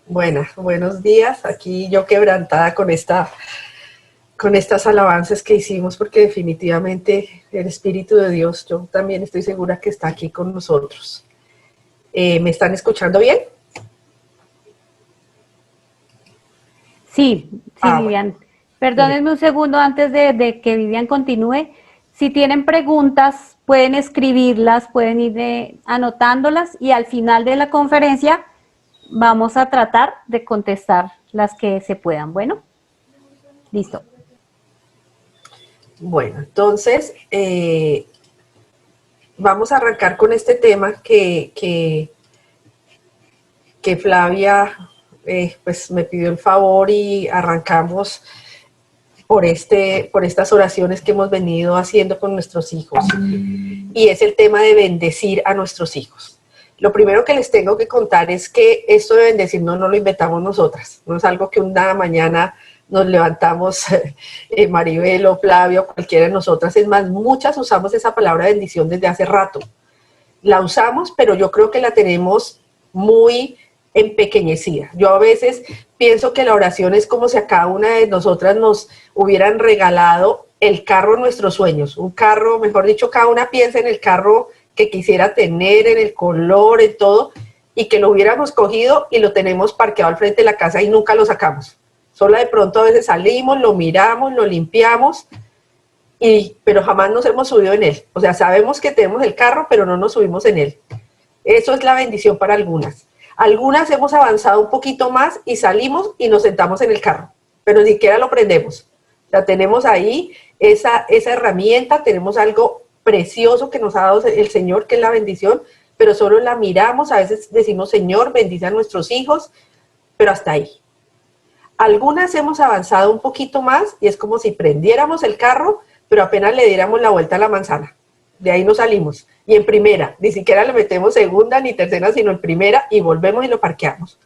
Buenos días. Aquí yo quebrantada con estas alabanzas que hicimos, porque definitivamente el Espíritu de Dios, yo también estoy segura que está aquí con nosotros. ¿Me están escuchando bien? Sí, sí, Bueno. Vivian. Perdónenme un segundo antes de que Vivian continúe. Si tienen preguntas, pueden escribirlas, pueden ir anotándolas y al final de la conferencia vamos a tratar de contestar las que se puedan. Bueno, listo. Bueno, entonces vamos a arrancar con este tema que Flavia pues me pidió el favor y arrancamos por estas oraciones que hemos venido haciendo con nuestros hijos. Y es el tema de bendecir a nuestros hijos. Lo primero que les tengo que contar es que esto de bendecir no lo inventamos nosotras. No es algo que una mañana nos levantamos, Maribel o Flavio, cualquiera de nosotras. Es más, muchas usamos esa palabra bendición desde hace rato. La usamos, pero yo creo que la tenemos muy empequeñecida. Yo a veces pienso que la oración es como si a cada una de nosotras nos hubieran regalado el carro de nuestros sueños, un carro, mejor dicho, cada una piensa en el carro que quisiera tener, en el color, en todo, y que lo hubiéramos cogido y lo tenemos parqueado al frente de la casa y nunca lo sacamos. Solo de pronto a veces salimos, lo miramos, lo limpiamos, pero jamás nos hemos subido en él. O sea, sabemos que tenemos el carro, pero no nos subimos en él. Eso es la bendición para algunas. Algunas hemos avanzado un poquito más y salimos y nos sentamos en el carro, pero ni siquiera lo prendemos. O sea, tenemos ahí esa herramienta, tenemos algo precioso que nos ha dado el Señor, que es la bendición, pero solo la miramos, a veces decimos, Señor, bendice a nuestros hijos, pero hasta ahí. Algunas hemos avanzado un poquito más y es como si prendiéramos el carro, pero apenas le diéramos la vuelta a la manzana. De ahí nos salimos. Y en primera, ni siquiera le metemos segunda ni tercera, sino en primera y volvemos y lo parqueamos.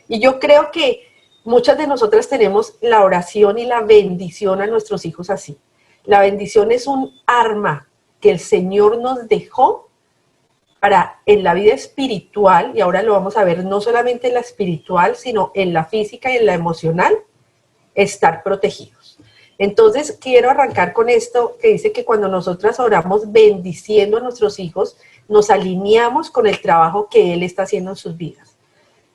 Y yo creo que muchas de nosotras tenemos la oración y la bendición a nuestros hijos así. La bendición es un arma que el Señor nos dejó para en la vida espiritual, y ahora lo vamos a ver no solamente en la espiritual, sino en la física y en la emocional, estar protegidos. Entonces, quiero arrancar con esto que dice que cuando nosotras oramos bendiciendo a nuestros hijos, nos alineamos con el trabajo que Él está haciendo en sus vidas.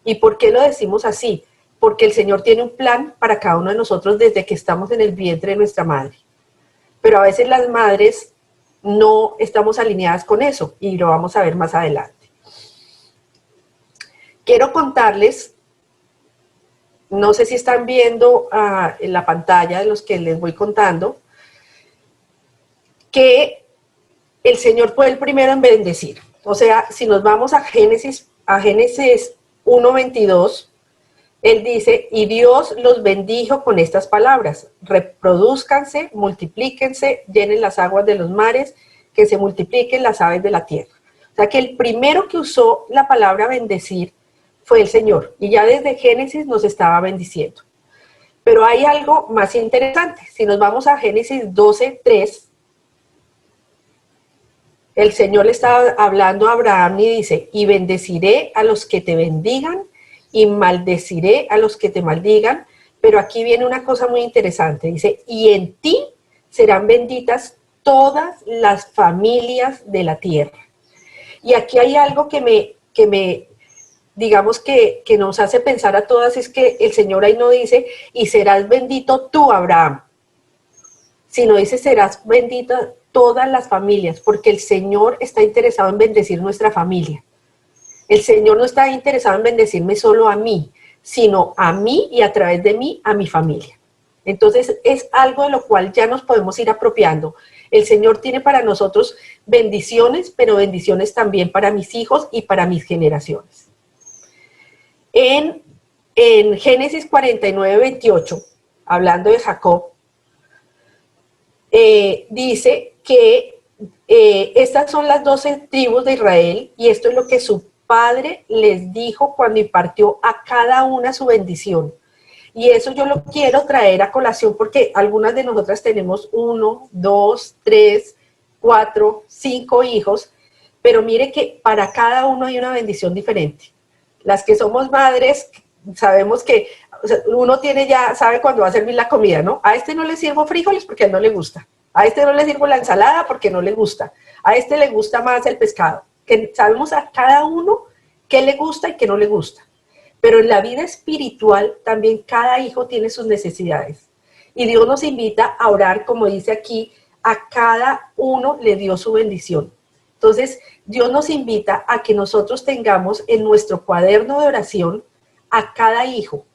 ¿Y por qué lo decimos así? Porque el Señor tiene un plan para cada uno de nosotros desde que estamos en el vientre de nuestra madre. Pero a veces las madres no estamos alineadas con eso y lo vamos a ver más adelante. Quiero contarles, no sé si están viendo en la pantalla de los que les voy contando, que el Señor fue el primero en bendecir. O sea, si nos vamos a Génesis 1:22, Él dice, y Dios los bendijo con estas palabras, reproduzcanse, multiplíquense, llenen las aguas de los mares, que se multipliquen las aves de la tierra. O sea que el primero que usó la palabra bendecir fue el Señor, y ya desde Génesis nos estaba bendiciendo. Pero hay algo más interesante. Si nos vamos a Génesis 12:3, el Señor le estaba hablando a Abraham y dice, y bendeciré a los que te bendigan y maldeciré a los que te maldigan. Pero aquí viene una cosa muy interesante. Dice, y en ti serán benditas todas las familias de la tierra. Y aquí hay algo que me digamos que nos hace pensar a todas, es que el Señor ahí no dice, y serás bendito tú, Abraham, sino dice, serás bendita todas las familias, porque el Señor está interesado en bendecir nuestra familia. El Señor no está interesado en bendecirme solo a mí, sino a mí y a través de mí a mi familia. Entonces es algo de lo cual ya nos podemos ir apropiando. El Señor tiene para nosotros bendiciones, pero bendiciones también para mis hijos y para mis generaciones. En Génesis 49:28, hablando de Jacob, dice que estas son las 12 tribus de Israel y esto es lo que su padre les dijo cuando impartió a cada una su bendición. Y eso yo lo quiero traer a colación porque algunas de nosotras tenemos 1, 2, 3, 4, 5 hijos, pero mire que para cada uno hay una bendición diferente. Las que somos madres sabemos que o sea, uno tiene ya, sabe cuándo va a servir la comida, ¿no? A este no le sirvo frijoles porque a él no le gusta. A este no le sirvo la ensalada porque no le gusta. A este le gusta más el pescado. Que sabemos a cada uno qué le gusta y qué no le gusta. Pero en la vida espiritual también cada hijo tiene sus necesidades. Y Dios nos invita a orar, como dice aquí, a cada uno le dio su bendición. Entonces, Dios nos invita a que nosotros tengamos en nuestro cuaderno de oración a cada hijo,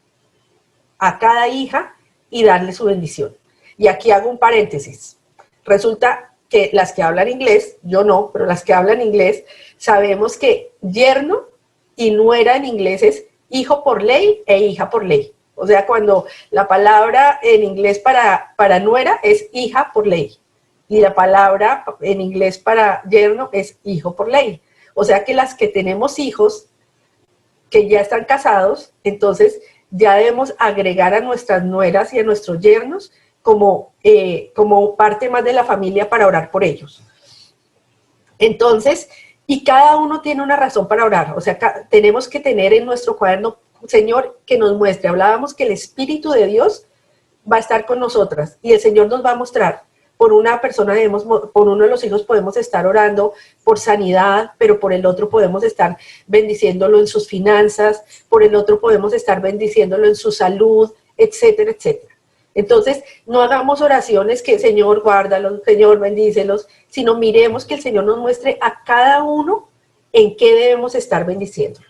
a cada hija y darle su bendición. Y aquí hago un paréntesis. Resulta que las que hablan inglés, yo no, pero las que hablan inglés, sabemos que yerno y nuera en inglés es hijo por ley e hija por ley. O sea, cuando la palabra en inglés para nuera es hija por ley. Y la palabra en inglés para yerno es hijo por ley. O sea que las que tenemos hijos que ya están casados, entonces ya debemos agregar a nuestras nueras y a nuestros yernos como parte más de la familia para orar por ellos. Entonces, y cada uno tiene una razón para orar. O sea, tenemos que tener en nuestro cuaderno, Señor, que nos muestre. Hablábamos que el Espíritu de Dios va a estar con nosotras y el Señor nos va a mostrar. Por una persona por uno de los hijos podemos estar orando por sanidad, pero por el otro podemos estar bendiciéndolo en sus finanzas, por el otro podemos estar bendiciéndolo en su salud, etcétera, etcétera. Entonces, no hagamos oraciones que Señor guárdalos, Señor bendícelos, sino miremos que el Señor nos muestre a cada uno en qué debemos estar bendiciéndolo.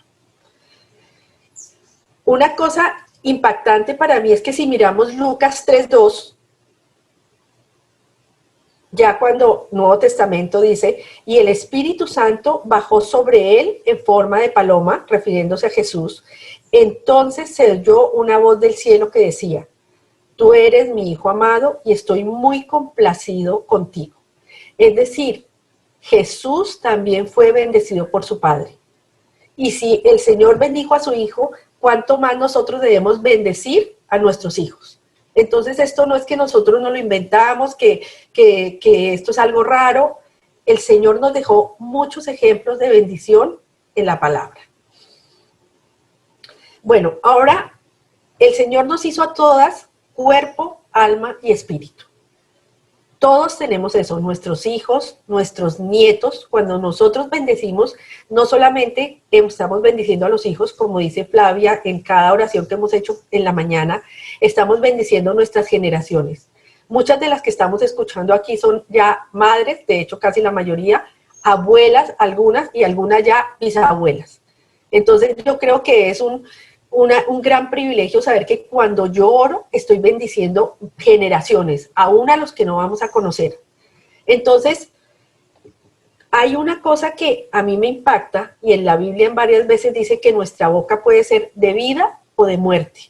Una cosa impactante para mí es que si miramos Lucas 3:2, ya cuando Nuevo Testamento dice, y el Espíritu Santo bajó sobre él en forma de paloma, refiriéndose a Jesús, entonces se oyó una voz del cielo que decía, tú eres mi Hijo amado y estoy muy complacido contigo. Es decir, Jesús también fue bendecido por su Padre. Y si el Señor bendijo a su Hijo, ¿cuánto más nosotros debemos bendecir a nuestros hijos? Entonces esto no es que nosotros no lo inventamos, que esto es algo raro. El Señor nos dejó muchos ejemplos de bendición en la palabra. Bueno, ahora el Señor nos hizo a todas cuerpo, alma y espíritu. Todos tenemos eso, nuestros hijos, nuestros nietos. Cuando nosotros bendecimos, no solamente estamos bendiciendo a los hijos, como dice Flavia en cada oración que hemos hecho en la mañana, estamos bendiciendo nuestras generaciones. Muchas de las que estamos escuchando aquí son ya madres, de hecho casi la mayoría, abuelas, algunas y algunas ya bisabuelas. Entonces yo creo que es un gran privilegio saber que cuando yo oro estoy bendiciendo generaciones, aún a los que no vamos a conocer. Entonces, hay una cosa que a mí me impacta y en la Biblia en varias veces dice que nuestra boca puede ser de vida o de muerte.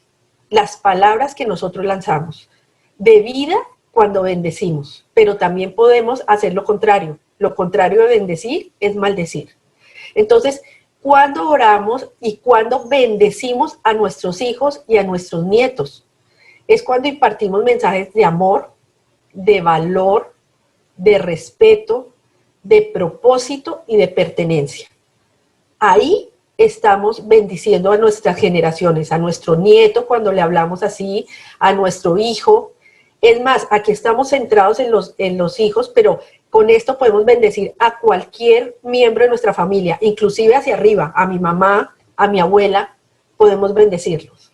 Las palabras que nosotros lanzamos. De vida cuando bendecimos, pero también podemos hacer lo contrario. Lo contrario de bendecir es maldecir. Entonces, cuando oramos y cuando bendecimos a nuestros hijos y a nuestros nietos. Es cuando impartimos mensajes de amor, de valor, de respeto, de propósito y de pertenencia. Ahí estamos bendiciendo a nuestras generaciones, a nuestro nieto cuando le hablamos así, a nuestro hijo. Es más, aquí estamos centrados en los hijos, pero con esto podemos bendecir a cualquier miembro de nuestra familia, inclusive hacia arriba, a mi mamá, a mi abuela, podemos bendecirlos.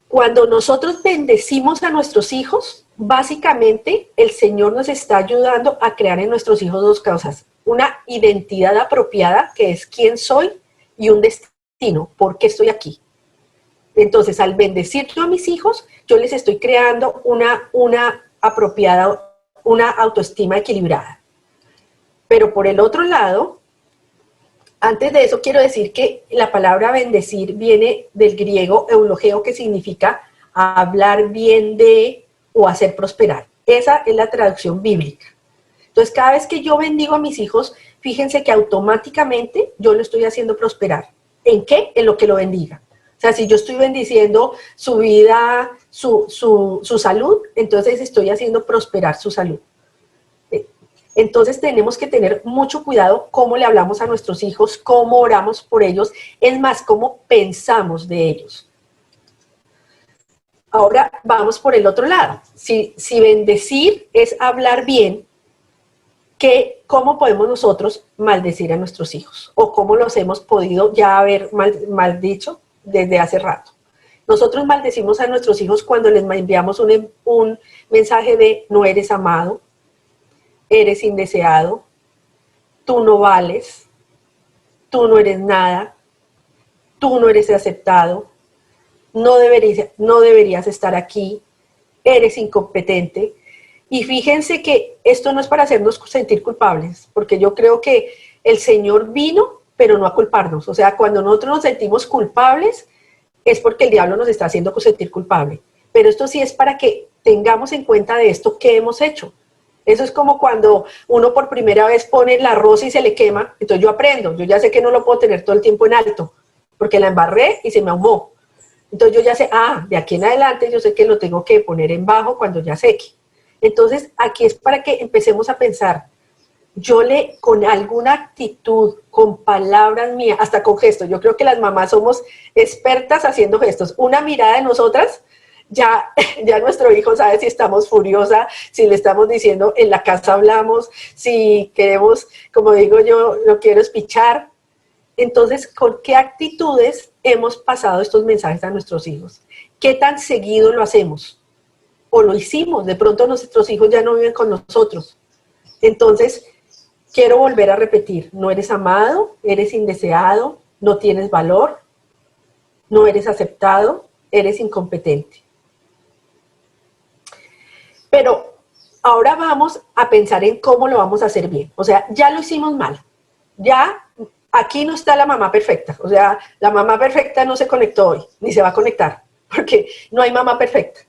Cuando nosotros bendecimos a nuestros hijos, básicamente el Señor nos está ayudando a crear en nuestros hijos dos cosas. Una identidad apropiada, que es quién soy, y un destino, por qué estoy aquí. Entonces, al bendecir yo a mis hijos, yo les estoy creando una autoestima equilibrada. Pero por el otro lado, antes de eso quiero decir que la palabra bendecir viene del griego eulogeo, que significa hablar bien de o hacer prosperar. Esa es la traducción bíblica. Entonces, cada vez que yo bendigo a mis hijos, fíjense que automáticamente yo lo estoy haciendo prosperar. ¿En qué? En lo que lo bendiga. O sea, si yo estoy bendiciendo su vida, su salud, entonces estoy haciendo prosperar su salud. Entonces tenemos que tener mucho cuidado cómo le hablamos a nuestros hijos, cómo oramos por ellos, es más, cómo pensamos de ellos. Ahora vamos por el otro lado. Si bendecir es hablar bien, ¿cómo podemos nosotros maldecir a nuestros hijos? ¿O cómo los hemos podido ya haber maldicho desde hace rato? Nosotros maldecimos a nuestros hijos cuando les enviamos un mensaje de no eres amado, eres indeseado, tú no vales, tú no eres nada, tú no eres aceptado, no deberías estar aquí, eres incompetente. Y fíjense que esto no es para hacernos sentir culpables, porque yo creo que el Señor vino, pero no a culparnos. O sea, cuando nosotros nos sentimos culpables, es porque el diablo nos está haciendo sentir culpable. Pero esto sí es para que tengamos en cuenta de esto que hemos hecho. Eso es como cuando uno por primera vez pone el arroz y se le quema, entonces yo aprendo, yo ya sé que no lo puedo tener todo el tiempo en alto, porque la embarré y se me ahumó. Entonces yo ya sé, de aquí en adelante yo sé que lo tengo que poner en bajo cuando ya seque. Entonces aquí es para que empecemos a pensar, con alguna actitud, con palabras mías, hasta con gestos, yo creo que las mamás somos expertas haciendo gestos, una mirada de nosotras, ya nuestro hijo sabe si estamos furiosa, si le estamos diciendo, en la casa hablamos, si queremos, como digo yo, lo quiero espichar. Entonces, ¿con qué actitudes hemos pasado estos mensajes a nuestros hijos? ¿Qué tan seguido lo hacemos? ¿O lo hicimos? De pronto nuestros hijos ya no viven con nosotros. Entonces, quiero volver a repetir, no eres amado, eres indeseado, no tienes valor, no eres aceptado, eres incompetente. Pero ahora vamos a pensar en cómo lo vamos a hacer bien. O sea, ya lo hicimos mal. Ya aquí no está la mamá perfecta. O sea, la mamá perfecta no se conectó hoy, ni se va a conectar, porque no hay mamá perfecta.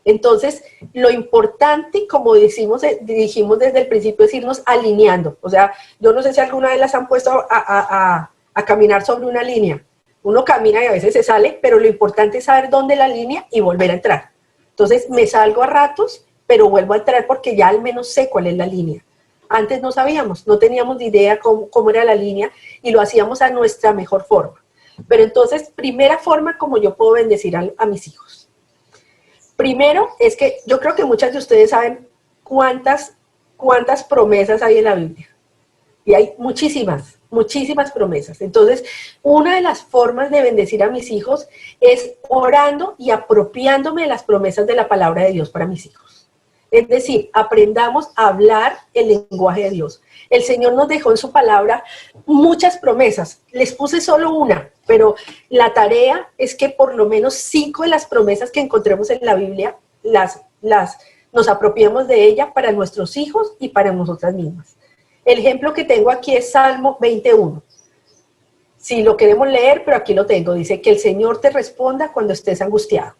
Entonces, lo importante, como dijimos desde el principio, es irnos alineando. O sea, yo no sé si alguna vez las han puesto a caminar sobre una línea. Uno camina y a veces se sale, pero lo importante es saber dónde la línea y volver a entrar. Entonces, me salgo a ratos, pero vuelvo a entrar porque ya al menos sé cuál es la línea. Antes no sabíamos, no teníamos ni idea cómo era la línea y lo hacíamos a nuestra mejor forma. Pero entonces, primera forma como yo puedo bendecir a mis hijos. Primero, es que yo creo que muchas de ustedes saben cuántas promesas hay en la Biblia. Y hay muchísimas promesas. Entonces, una de las formas de bendecir a mis hijos es orando y apropiándome de las promesas de la palabra de Dios para mis hijos. Es decir, aprendamos a hablar el lenguaje de Dios. El Señor nos dejó en su palabra muchas promesas. Les puse solo una, pero la tarea es que por lo menos 5 de las promesas que encontremos en la Biblia nos apropiemos de ella para nuestros hijos y para nosotras mismas. El ejemplo que tengo aquí es Salmo 21. Si lo queremos leer, pero aquí lo tengo. Dice que el Señor te responda cuando estés angustiado.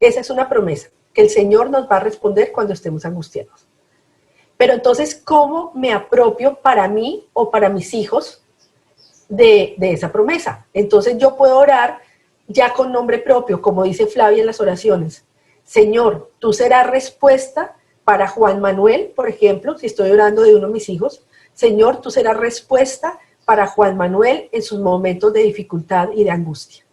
Esa es una promesa, que el Señor nos va a responder cuando estemos angustiados. Pero entonces, ¿cómo me apropio para mí o para mis hijos de esa promesa? Entonces yo puedo orar ya con nombre propio, como dice Flavia en las oraciones. Señor, tú serás respuesta para Juan Manuel, por ejemplo, si estoy orando de uno de mis hijos. Señor, tú serás respuesta para Juan Manuel en sus momentos de dificultad y de angustia.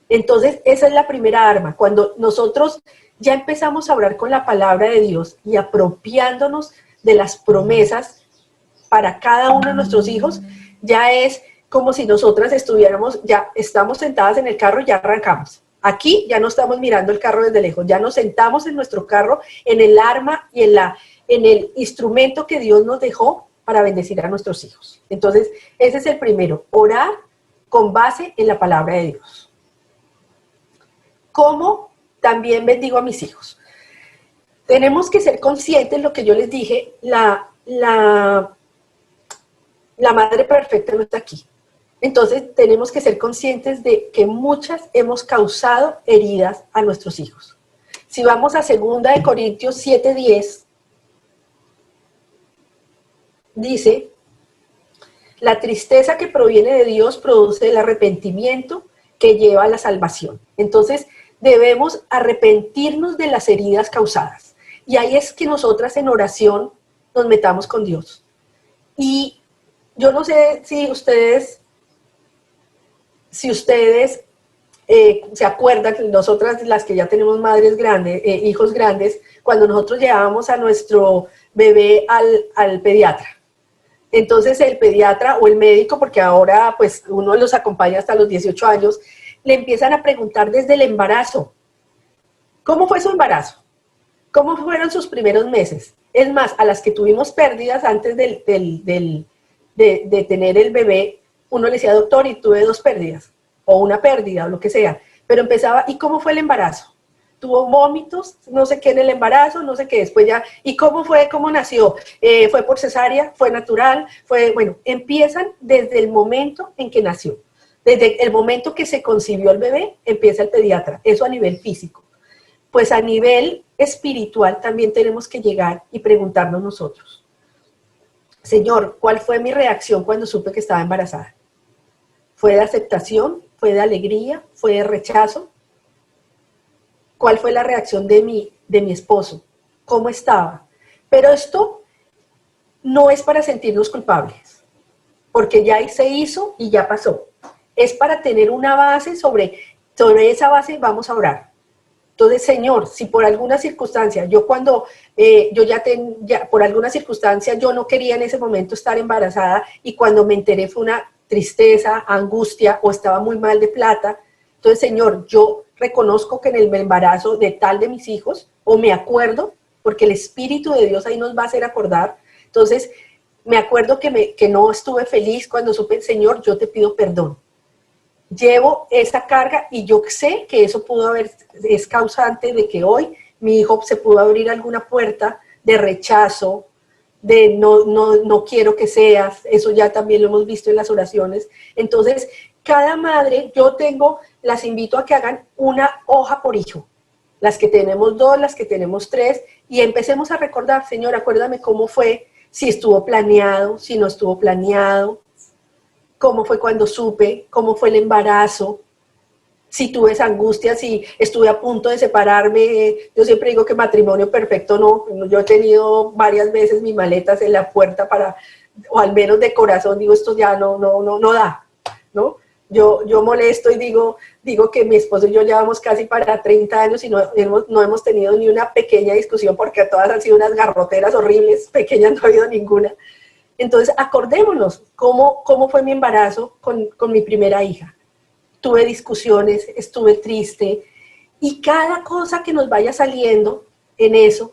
Entonces, esa es la primera arma. Cuando nosotros ya empezamos a orar con la palabra de Dios y apropiándonos de las promesas para cada uno de nuestros hijos, ya es como si nosotras ya estamos sentadas en el carro y ya arrancamos. Aquí ya no estamos mirando el carro desde lejos, ya nos sentamos en nuestro carro, en el arma y en el instrumento que Dios nos dejó para bendecir a nuestros hijos. Entonces, ese es el primero, orar con base en la palabra de Dios. ¿Cómo también bendigo a mis hijos? Tenemos que ser conscientes, lo que yo les dije, la madre perfecta no está aquí. Entonces tenemos que ser conscientes de que muchas hemos causado heridas a nuestros hijos. Si vamos a 2 Corintios 7:10, dice, la tristeza que proviene de Dios produce el arrepentimiento que lleva a la salvación. Entonces debemos arrepentirnos de las heridas causadas. Y ahí es que nosotras en oración nos metamos con Dios. Y yo no sé si ustedes se acuerdan, nosotras las que ya tenemos madres grandes, hijos grandes, cuando nosotros llevábamos a nuestro bebé al pediatra. Entonces el pediatra o el médico, porque ahora pues uno los acompaña hasta los 18 años, le empiezan a preguntar desde el embarazo. ¿Cómo fue su embarazo? ¿Cómo fueron sus primeros meses? Es más, a las que tuvimos pérdidas antes de tener el bebé, uno le decía, doctor, y tuve 2 pérdidas, o una pérdida, o lo que sea. Pero empezaba, ¿y cómo fue el embarazo? ¿Tuvo vómitos? No sé qué en el embarazo, no sé qué, después ya, ¿y cómo fue, cómo nació? ¿Fue por cesárea? ¿Fue natural? Bueno, empiezan desde el momento en que nació. Desde el momento que se concibió el bebé, empieza el pediatra, eso a nivel físico. Pues a nivel espiritual también tenemos que llegar y preguntarnos nosotros, Señor, ¿cuál fue mi reacción cuando supe que estaba embarazada? ¿Fue de aceptación? ¿Fue de alegría? ¿Fue de rechazo? ¿Cuál fue la reacción de mi esposo? ¿Cómo estaba? Pero esto no es para sentirnos culpables, porque ya se hizo y ya pasó. Es para tener una base, sobre esa base vamos a orar. Entonces, Señor, si por alguna circunstancia, por alguna circunstancia yo no quería en ese momento estar embarazada y cuando me enteré fue una tristeza, angustia o estaba muy mal de plata, entonces, Señor, yo reconozco que en el embarazo de tal de mis hijos, o me acuerdo, porque el Espíritu de Dios ahí nos va a hacer acordar, entonces me acuerdo que no estuve feliz cuando supe, Señor, yo te pido perdón. Llevo esa carga y yo sé que eso es causante de que hoy mi hijo se pudo abrir alguna puerta de rechazo, de no quiero que seas, eso ya también lo hemos visto en las oraciones. Entonces, cada madre, las invito a que hagan una hoja por hijo, las que tenemos 2, las que tenemos 3, y empecemos a recordar, Señor, acuérdame cómo fue, si estuvo planeado, si no estuvo planeado, cómo fue cuando supe, cómo fue el embarazo, si tuve esa angustia, si estuve a punto de separarme. Yo siempre digo que matrimonio perfecto no, yo he tenido varias veces mis maletas en la puerta o al menos de corazón, digo, esto ya no da, ¿no? Yo molesto y digo que mi esposo y yo llevamos casi para 30 años y no hemos tenido ni una pequeña discusión, porque todas han sido unas garroteras horribles, pequeñas no ha habido ninguna. Entonces, acordémonos cómo fue mi embarazo con mi primera hija. Tuve discusiones, estuve triste, y cada cosa que nos vaya saliendo en eso,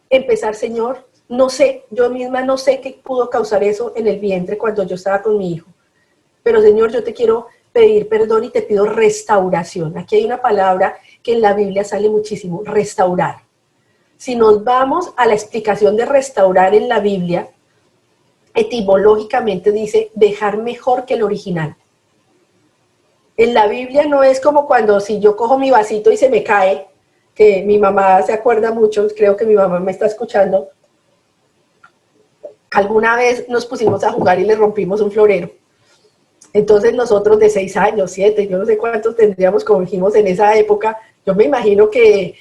empezar, Señor, no sé, yo misma no sé qué pudo causar eso en el vientre cuando yo estaba con mi hijo. Pero, Señor, yo te quiero pedir perdón y te pido restauración. Aquí hay una palabra que en la Biblia sale muchísimo, restaurar. Si nos vamos a la explicación de restaurar en la Biblia, etimológicamente dice dejar mejor que el original. En la Biblia no es como cuando si yo cojo mi vasito y se me cae, que mi mamá se acuerda mucho, creo que mi mamá me está escuchando. Alguna vez nos pusimos a jugar y le rompimos un florero. Entonces nosotros de 6 años, 7, yo no sé cuántos tendríamos, como dijimos en esa época, yo me imagino que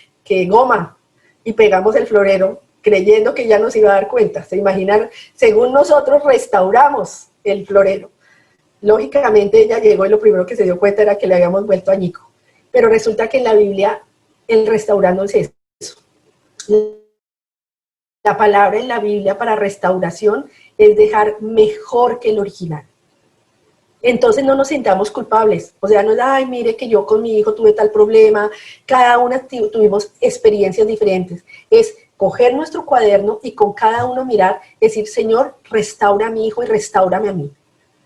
goma, y pegamos el florero creyendo que ya nos iba a dar cuenta. Se imaginan, según nosotros restauramos el florero. Lógicamente ella llegó y lo primero que se dio cuenta era que le habíamos vuelto añico. Pero resulta que en la Biblia el restaurar no es eso. La palabra en la Biblia para restauración es dejar mejor que el original. Entonces no nos sintamos culpables, o sea, no es, ay, mire que yo con mi hijo tuve tal problema, cada una tuvimos experiencias diferentes. Es coger nuestro cuaderno y con cada uno mirar, decir, Señor, restaura a mi hijo y restáurame a mí.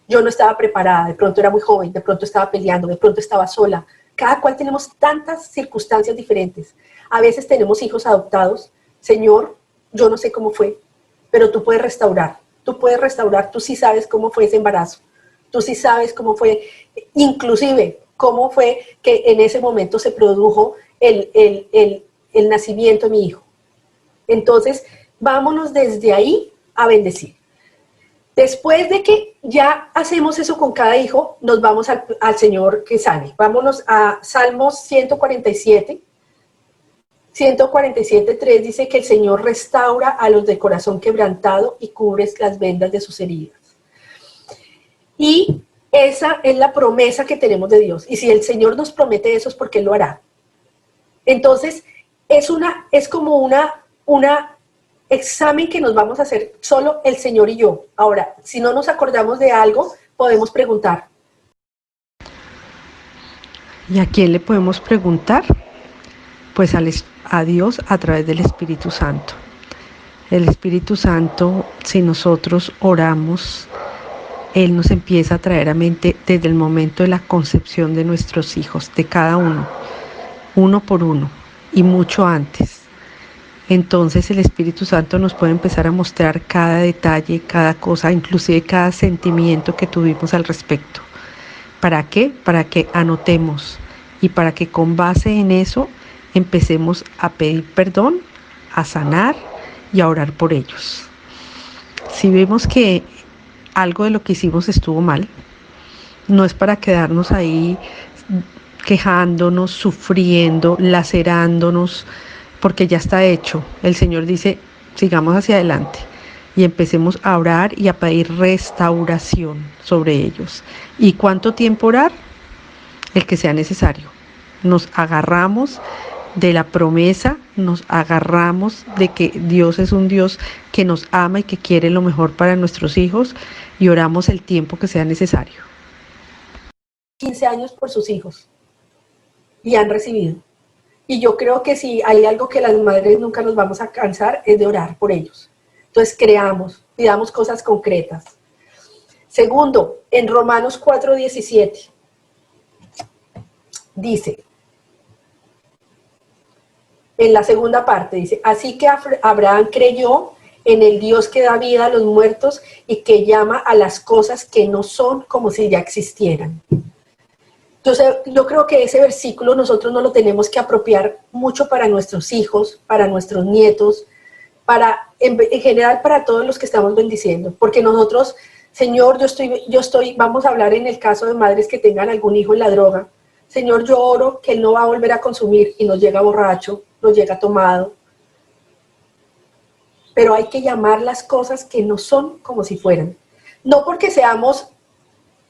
Yo no estaba preparada, de pronto era muy joven, de pronto estaba peleando, de pronto estaba sola. Cada cual tenemos tantas circunstancias diferentes. A veces tenemos hijos adoptados. Señor, yo no sé cómo fue, pero tú puedes restaurar, tú sí sabes cómo fue ese embarazo. Tú sí sabes cómo fue, inclusive cómo fue que en ese momento se produjo el nacimiento de mi hijo. Entonces, vámonos desde ahí a bendecir. Después de que ya hacemos eso con cada hijo, nos vamos al Señor que sane. Vámonos a Salmos 147. 147:3 dice que el Señor restaura a los de corazón quebrantado y cubre las vendas de sus heridas. Y esa es la promesa que tenemos de Dios. Y si el Señor nos promete eso es porque Él lo hará. Entonces, es como una examen que nos vamos a hacer solo el Señor y yo. Ahora, si no nos acordamos de algo, podemos preguntar. ¿Y a quién le podemos preguntar? Pues a Dios a través del Espíritu Santo. El Espíritu Santo, si nosotros oramos, Él nos empieza a traer a mente desde el momento de la concepción de nuestros hijos, de cada uno por uno, y mucho antes. Entonces el Espíritu Santo nos puede empezar a mostrar cada detalle, cada cosa, inclusive cada sentimiento que tuvimos al respecto. ¿Para qué? Para que anotemos y para que con base en eso empecemos a pedir perdón, a sanar y a orar por ellos. Si vemos que algo de lo que hicimos estuvo mal, no es para quedarnos ahí quejándonos, sufriendo, lacerándonos, porque ya está hecho. El Señor dice, sigamos hacia adelante y empecemos a orar y a pedir restauración sobre ellos. ¿Y cuánto tiempo orar? El que sea necesario. Nos agarramos de la promesa, nos agarramos de que Dios es un Dios que nos ama y que quiere lo mejor para nuestros hijos y oramos el tiempo que sea necesario. 15 años por sus hijos y han recibido. Y yo creo que si hay algo que las madres nunca nos vamos a cansar es de orar por ellos. Entonces creamos, pidamos cosas concretas. Segundo, en Romanos 4:17 dice, en la segunda parte dice, así que Abraham creyó en el Dios que da vida a los muertos y que llama a las cosas que no son como si ya existieran. Entonces, yo creo que ese versículo nosotros no lo tenemos que apropiar mucho para nuestros hijos, para nuestros nietos, en general para todos los que estamos bendiciendo, porque nosotros, Señor, yo estoy, vamos a hablar en el caso de madres que tengan algún hijo en la droga. Señor, yo oro que él no va a volver a consumir y nos llega borracho, nos llega tomado. Pero hay que llamar las cosas que no son como si fueran. No porque seamos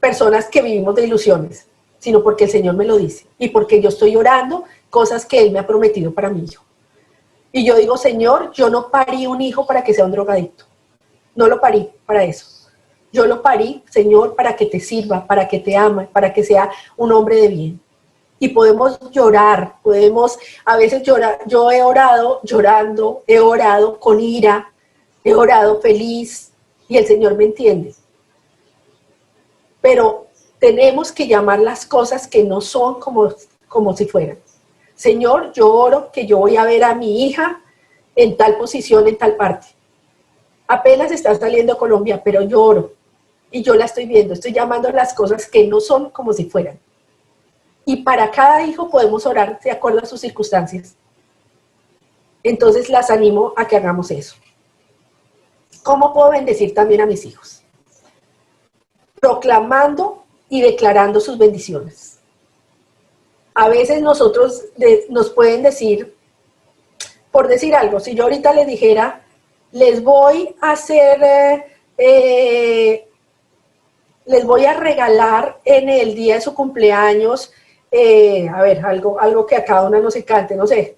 personas que vivimos de ilusiones, sino porque el Señor me lo dice y porque yo estoy orando cosas que Él me ha prometido para mi hijo. Y yo digo, Señor, yo no parí un hijo para que sea un drogadicto. No lo parí para eso. Yo lo parí, Señor, para que te sirva, para que te ame, para que sea un hombre de bien. Y podemos llorar, podemos a veces llorar. Yo he orado llorando, he orado con ira, he orado feliz y el Señor me entiende. Pero tenemos que llamar las cosas que no son como si fueran. Señor, yo oro que yo voy a ver a mi hija en tal posición, en tal parte. Apenas está saliendo a Colombia, pero yo oro y yo la estoy viendo. Estoy llamando las cosas que no son como si fueran. Y para cada hijo podemos orar de acuerdo a sus circunstancias. Entonces las animo a que hagamos eso. ¿Cómo puedo bendecir también a mis hijos? Proclamando y declarando sus bendiciones. A veces nos pueden decir, por decir algo, si yo ahorita les dijera, les voy a hacer, les voy a regalar en el día de su cumpleaños, a ver, algo que a cada una nos encante, no sé,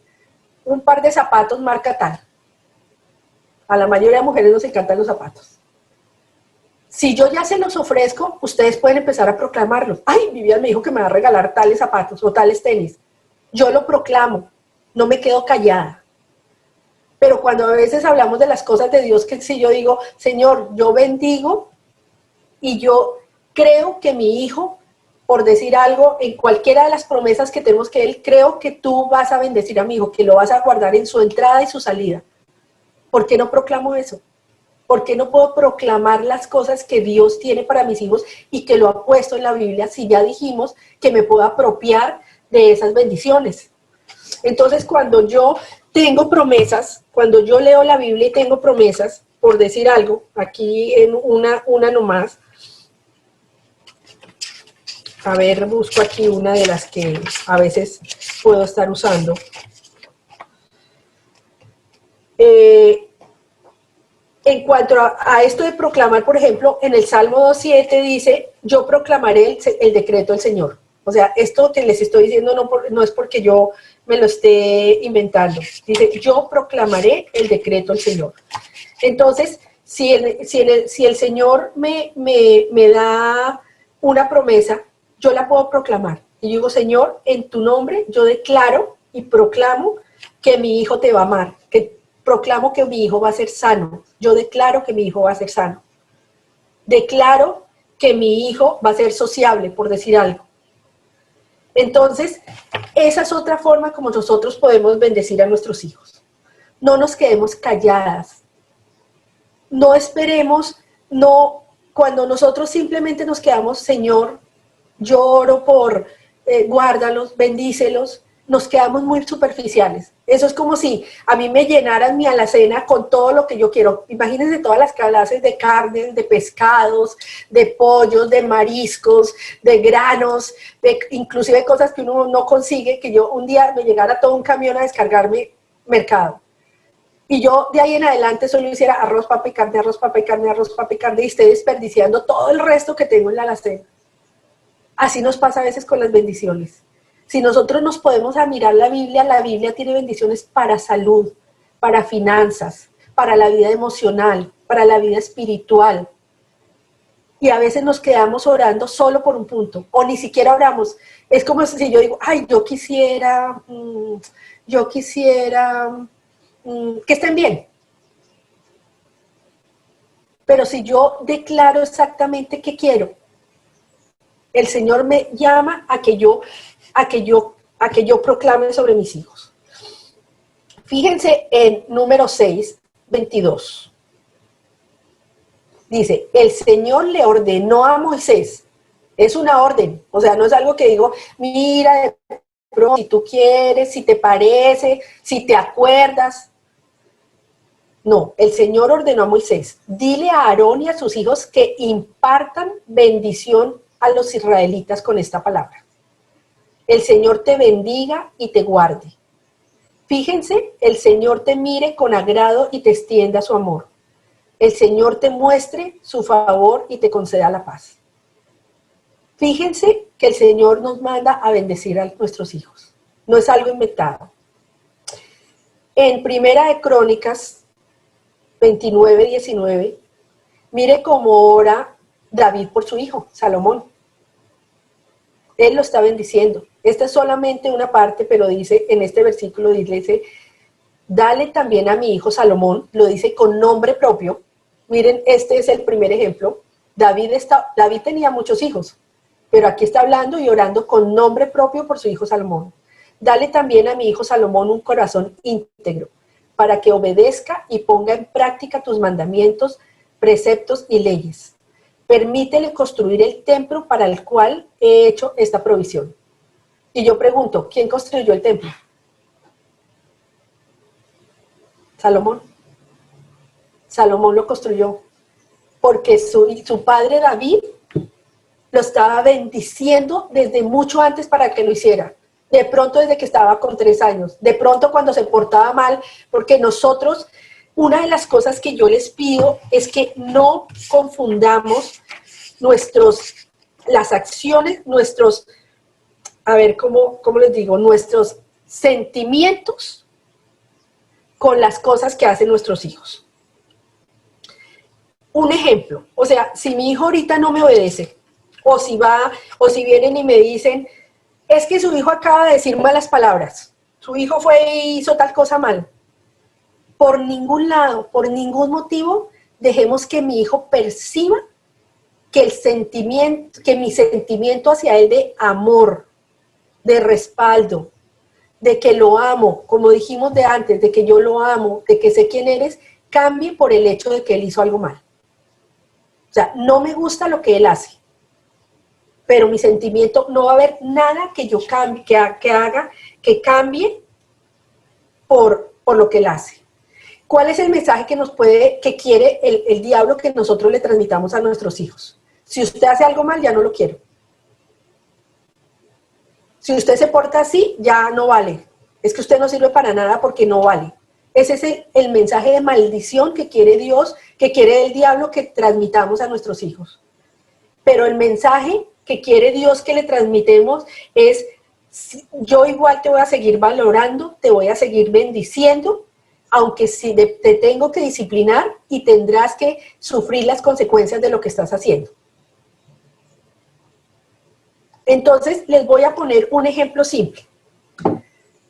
un par de zapatos marca tal. A la mayoría de mujeres nos encantan los zapatos. Si yo ya se los ofrezco, ustedes pueden empezar a proclamarlos. Ay, Vivian me dijo que me va a regalar tales zapatos o tales tenis. Yo lo proclamo, no me quedo callada. Pero cuando a veces hablamos de las cosas de Dios, que si yo digo, Señor, yo bendigo y yo creo que mi hijo, por decir algo, en cualquiera de las promesas que tenemos que él, creo que tú vas a bendecir a mi hijo, que lo vas a guardar en su entrada y su salida. ¿Por qué no proclamo eso? ¿Por qué no puedo proclamar las cosas que Dios tiene para mis hijos y que lo ha puesto en la Biblia si ya dijimos que me puedo apropiar de esas bendiciones? Entonces, cuando yo tengo promesas, cuando yo leo la Biblia y tengo promesas, por decir algo, aquí en una nomás, a ver, busco aquí una de las que a veces puedo estar usando. En cuanto a esto de proclamar, por ejemplo, en el Salmo 2.7 dice, yo proclamaré el decreto del Señor. O sea, esto que les estoy diciendo no es porque yo me lo esté inventando. Dice, yo proclamaré el decreto del Señor. Entonces, si el Señor me da una promesa, yo la puedo proclamar. Y yo digo, Señor, en tu nombre yo declaro y proclamo que mi hijo te va a amar, que proclamo que mi hijo va a ser sano. Yo declaro que mi hijo va a ser sano. Declaro que mi hijo va a ser sociable, por decir algo. Entonces, esa es otra forma como nosotros podemos bendecir a nuestros hijos. No nos quedemos calladas. No esperemos, cuando nosotros simplemente nos quedamos, Señor, yo oro por, guárdalos, bendícelos, nos quedamos muy superficiales. Eso es como si a mí me llenaran mi alacena con todo lo que yo quiero. Imagínense todas las clases de carnes, de pescados, de pollos, de mariscos, de granos, inclusive cosas que uno no consigue, que yo un día me llegara todo un camión a descargarme mercado. Y yo de ahí en adelante solo hiciera arroz, papa y carne, arroz, papa y carne, arroz, papa y carne, y esté desperdiciando todo el resto que tengo en la alacena. Así nos pasa a veces con las bendiciones. Si nosotros nos podemos mirar la Biblia tiene bendiciones para salud, para finanzas, para la vida emocional, para la vida espiritual. Y a veces nos quedamos orando solo por un punto, o ni siquiera oramos. Es como si yo digo, ay, yo quisiera que estén bien. Pero si yo declaro exactamente qué quiero, el Señor me llama a que yo proclame sobre mis hijos. Fíjense en número 6, 22. Dice, el Señor le ordenó a Moisés. Es una orden, o sea, no es algo que digo, mira, de pronto, si tú quieres, si te parece, si te acuerdas. No, el Señor ordenó a Moisés, dile a Aarón y a sus hijos que impartan bendición a los israelitas con esta palabra. El Señor te bendiga y te guarde. Fíjense, el Señor te mire con agrado y te extienda su amor. El Señor te muestre su favor y te conceda la paz. Fíjense que el Señor nos manda a bendecir a nuestros hijos. No es algo inventado. En Primera de Crónicas 29, 19, mire cómo ora David por su hijo, Salomón. Él lo está bendiciendo. Esta es solamente una parte, pero dice, en este versículo dice, dale también a mi hijo Salomón, lo dice con nombre propio. Miren, este es el primer ejemplo. David tenía muchos hijos, pero aquí está hablando y orando con nombre propio por su hijo Salomón. Dale también a mi hijo Salomón un corazón íntegro, para que obedezca y ponga en práctica tus mandamientos, preceptos y leyes. Permítele construir el templo para el cual he hecho esta provisión. Y yo pregunto, ¿quién construyó el templo? Salomón. Salomón lo construyó, porque su padre David lo estaba bendiciendo desde mucho antes para que lo hiciera. De pronto desde que estaba con 3 años, de pronto cuando se portaba mal, porque nosotros, una de las cosas que yo les pido es que no confundamos las acciones, ¿cómo les digo? Nuestros sentimientos con las cosas que hacen nuestros hijos. Un ejemplo, o sea, si mi hijo ahorita no me obedece, o si vienen y me dicen, es que su hijo acaba de decir malas palabras, su hijo fue y hizo tal cosa mal. Por ningún lado, por ningún motivo, dejemos que mi hijo perciba que mi sentimiento hacia él de amor, de respaldo, de que lo amo, como dijimos de antes, de que yo lo amo, de que sé quién eres, cambie por el hecho de que él hizo algo mal. O sea, no me gusta lo que él hace, pero mi sentimiento, no va a haber nada que yo cambie, que cambie por lo que él hace. ¿Cuál es el mensaje que quiere el diablo que nosotros le transmitamos a nuestros hijos? Si usted hace algo mal, ya no lo quiero. Si usted se porta así, ya no vale. Es que usted no sirve para nada porque no vale. Ese es el mensaje de maldición que quiere Dios, que quiere el diablo que transmitamos a nuestros hijos. Pero el mensaje que quiere Dios que le transmitemos es: yo igual te voy a seguir valorando, te voy a seguir bendiciendo, aunque sí te tengo que disciplinar y tendrás que sufrir las consecuencias de lo que estás haciendo. Entonces, les voy a poner un ejemplo simple.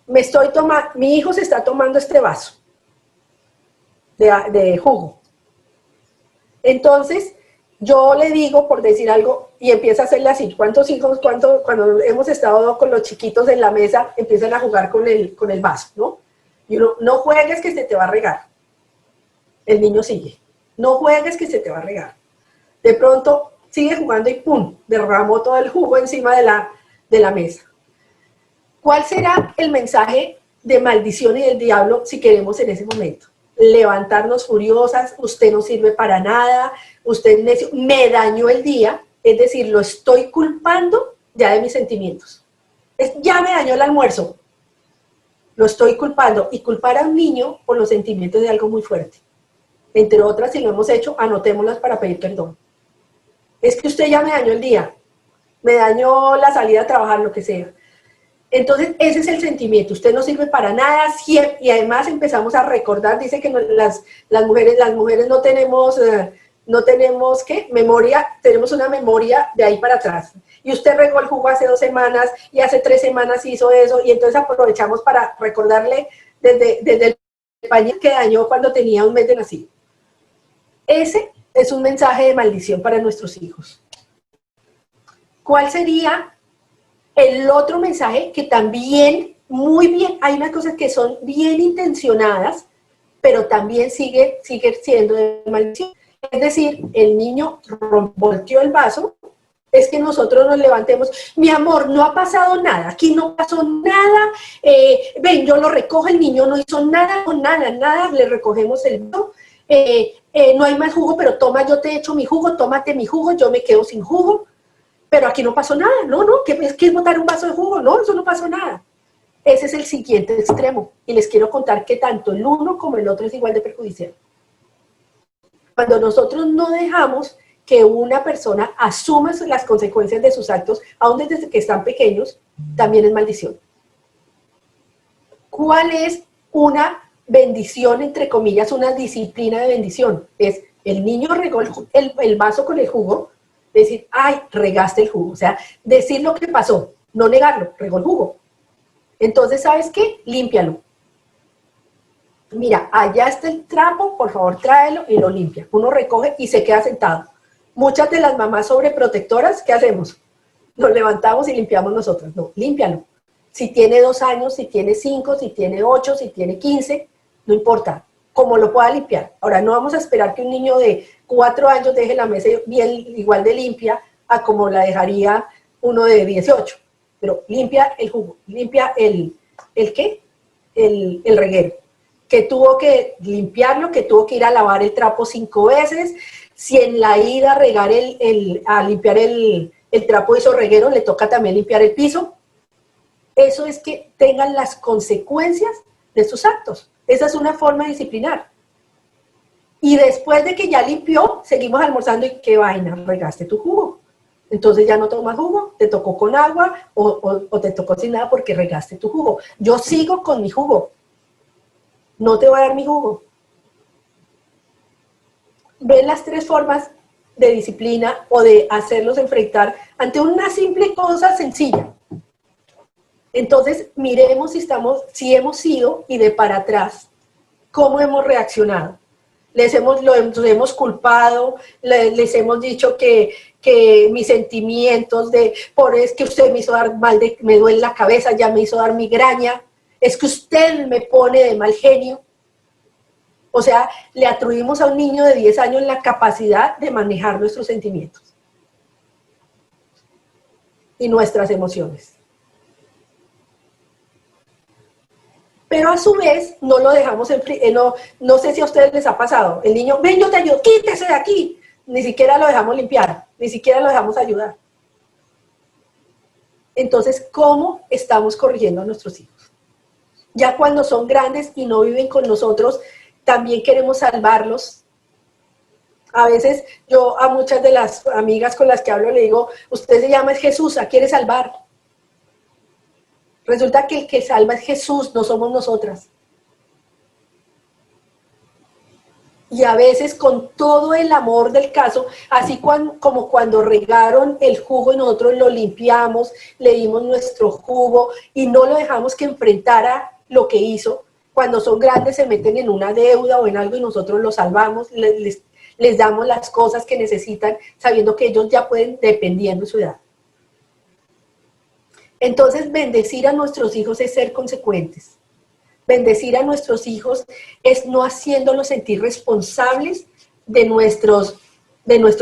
Mi hijo se está tomando este vaso de jugo. Entonces, yo le digo, por decir algo, y empieza a hacerle así. ¿Cuántos hijos, cuando hemos estado con los chiquitos en la mesa, empiezan a jugar con el vaso, ¿no? Y uno: no juegues que se te va a regar. El niño sigue. No juegues que se te va a regar. De pronto sigue jugando y ¡pum!, derramó todo el jugo encima de la mesa. ¿Cuál será el mensaje de maldición y del diablo si queremos en ese momento? Levantarnos furiosas: usted no sirve para nada, usted necio, me dañó el día, es decir, lo estoy culpando ya de mis sentimientos. Ya me dañó el almuerzo, lo estoy culpando. Y culpar a un niño por los sentimientos es algo muy fuerte. Entre otras, si lo hemos hecho, anotémoslas para pedir perdón. Es que usted ya me dañó el día, me dañó la salida a trabajar, lo que sea. Entonces, ese es el sentimiento: usted no sirve para nada, y además empezamos a recordar. Dice que las mujeres no tenemos, ¿qué? Memoria, tenemos una memoria de ahí para atrás. Y usted regó el jugo hace 2 semanas, y hace 3 semanas hizo eso, y entonces aprovechamos para recordarle desde el pañal que dañó cuando tenía 1 mes de nacido. Ese es un mensaje de maldición para nuestros hijos. ¿Cuál sería el otro mensaje? Que también, muy bien, hay unas cosas que son bien intencionadas, pero también sigue siendo de maldición. Es decir, el niño volteó el vaso, es que nosotros nos levantemos: mi amor, no ha pasado nada, aquí no pasó nada, ven, yo lo recojo, el niño no hizo nada, nada, le recogemos el vaso, no hay más jugo, pero toma, yo te echo mi jugo, tómate mi jugo, yo me quedo sin jugo. Pero aquí no pasó nada, ¿qué es botar un vaso de jugo? No, eso no pasó nada. Ese es el siguiente extremo, y les quiero contar que tanto el uno como el otro es igual de perjudicial. Cuando nosotros no dejamos que una persona asuma las consecuencias de sus actos, aún desde que están pequeños, también es maldición. ¿Cuál es una bendición, entre comillas, una disciplina de bendición? Es: el niño regó el vaso con el jugo, decir: ay, regaste el jugo. O sea, decir lo que pasó, no negarlo, regó el jugo. Entonces, ¿sabes qué? Límpialo. Mira, allá está el trapo, por favor tráelo, y lo limpia. Uno recoge y se queda sentado. Muchas de las mamás sobreprotectoras, ¿qué hacemos? Nos levantamos y limpiamos nosotras. No, límpialo. Si tiene 2 años, si tiene 5, si tiene 8, si tiene 15, no importa, como lo pueda limpiar. Ahora, no vamos a esperar que un niño de 4 años deje la mesa bien, igual de limpia a como la dejaría uno de 18. Pero limpia el jugo, limpia el reguero. Que tuvo que limpiarlo, que tuvo que ir a lavar el trapo 5 veces. Si en la ida a regar a limpiar el trapo hizo reguero, le toca también limpiar el piso. Eso es que tengan las consecuencias de sus actos. Esa es una forma de disciplinar. Y después de que ya limpió, seguimos almorzando y qué vaina, regaste tu jugo. Entonces ya no tomas jugo, te tocó con agua o te tocó sin nada porque regaste tu jugo. Yo sigo con mi jugo. No te voy a dar mi jugo. Ven las 3 formas de disciplina o de hacerlos enfrentar ante una simple cosa sencilla. Entonces, miremos si hemos sido, y de para atrás, cómo hemos reaccionado. Los hemos culpado, les hemos dicho que mis sentimientos es que usted me hizo dar me duele la cabeza, ya me hizo dar migraña, es que usted me pone de mal genio. O sea, le atribuimos a un niño de 10 años la capacidad de manejar nuestros sentimientos y nuestras emociones. Pero a su vez no lo dejamos no sé si a ustedes les ha pasado. El niño: ven, yo te ayudo, quítese de aquí. Ni siquiera lo dejamos limpiar, ni siquiera lo dejamos ayudar. Entonces, ¿cómo estamos corrigiendo a nuestros hijos? Ya cuando son grandes y no viven con nosotros, también queremos salvarlos. A veces yo a muchas de las amigas con las que hablo le digo, usted se llama Jesús, ¿a quiere salvar? Resulta que el que salva es Jesús, no somos nosotras. Y a veces con todo el amor del caso, así como cuando regaron el jugo y nosotros lo limpiamos, le dimos nuestro jugo y no lo dejamos que enfrentara lo que hizo. Cuando son grandes se meten en una deuda o en algo y nosotros los salvamos, les damos las cosas que necesitan, sabiendo que ellos ya pueden, dependiendo de su edad. Entonces, bendecir a nuestros hijos es ser consecuentes. Bendecir a nuestros hijos es no haciéndolos sentir responsables de nuestros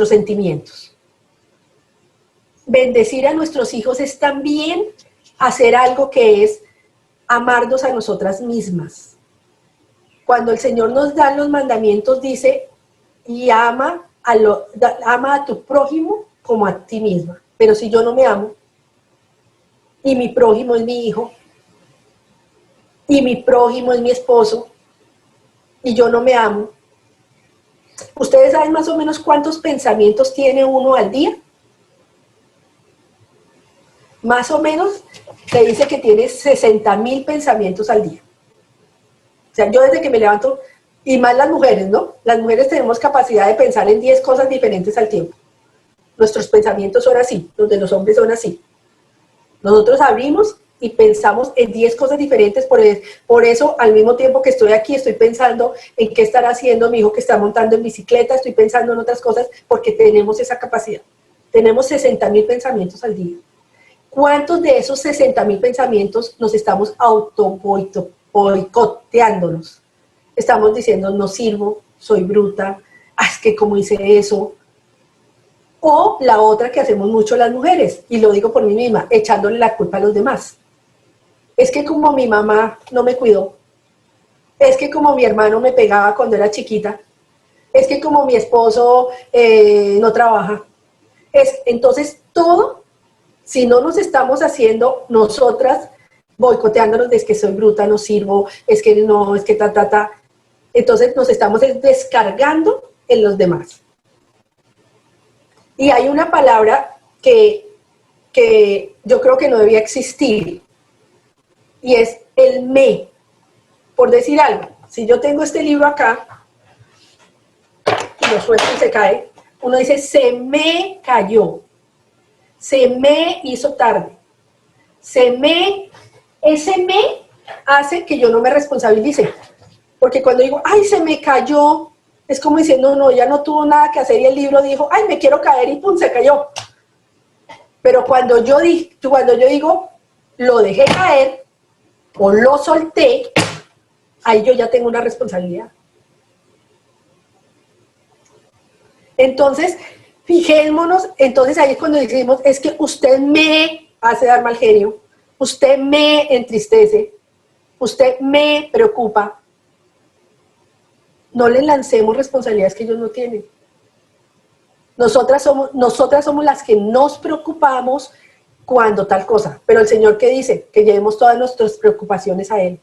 sentimientos. Bendecir a nuestros hijos es también hacer algo que es amarnos a nosotras mismas. Cuando el Señor nos da los mandamientos, dice, y ama a tu prójimo como a ti misma. Pero si yo no me amo, y mi prójimo es mi hijo, y mi prójimo es mi esposo, y yo no me amo. ¿Ustedes saben más o menos cuántos pensamientos tiene uno al día? Más o menos se dice que tiene 60,000 pensamientos al día. O sea, yo desde que me levanto, y más las mujeres, ¿no? Las mujeres tenemos capacidad de pensar en 10 cosas diferentes al tiempo. Nuestros pensamientos son así, los de los hombres son así. Nosotros abrimos y pensamos en 10 cosas diferentes, por eso al mismo tiempo que estoy aquí, estoy pensando en qué estará haciendo mi hijo que está montando en bicicleta, estoy pensando en otras cosas, porque tenemos esa capacidad. Tenemos 60,000 pensamientos al día. ¿Cuántos de esos 60,000 pensamientos nos estamos boicoteándonos? Estamos diciendo, no sirvo, soy bruta, es que como hice eso. O la otra que hacemos mucho las mujeres, y lo digo por mí misma, echándole la culpa a los demás. Es que como mi mamá no me cuidó, es que como mi hermano me pegaba cuando era chiquita, es que como mi esposo no trabaja. Entonces todo, si no nos estamos haciendo nosotras, boicoteándonos de es que soy bruta, no sirvo, es que no, es que entonces nos estamos descargando en los demás. Y hay una palabra que yo creo que no debía existir, y es el me. Por decir algo, si yo tengo este libro acá, y lo suelto y se cae, uno dice, se me cayó, se me hizo tarde, ese me hace que yo no me responsabilice, porque cuando digo, ay, se me cayó, es como diciendo, no, ya no tuvo nada que hacer, y el libro dijo, ay, me quiero caer, y pum, se cayó. Pero cuando yo digo, lo dejé caer, o lo solté, ahí yo ya tengo una responsabilidad. Entonces, fijémonos, entonces ahí es cuando decimos, es que usted me hace dar mal genio, usted me entristece, usted me preocupa. No le lancemos responsabilidades que ellos no tienen. Nosotras somos las que nos preocupamos cuando tal cosa. Pero el Señor, ¿qué dice? Que llevemos todas nuestras preocupaciones a Él.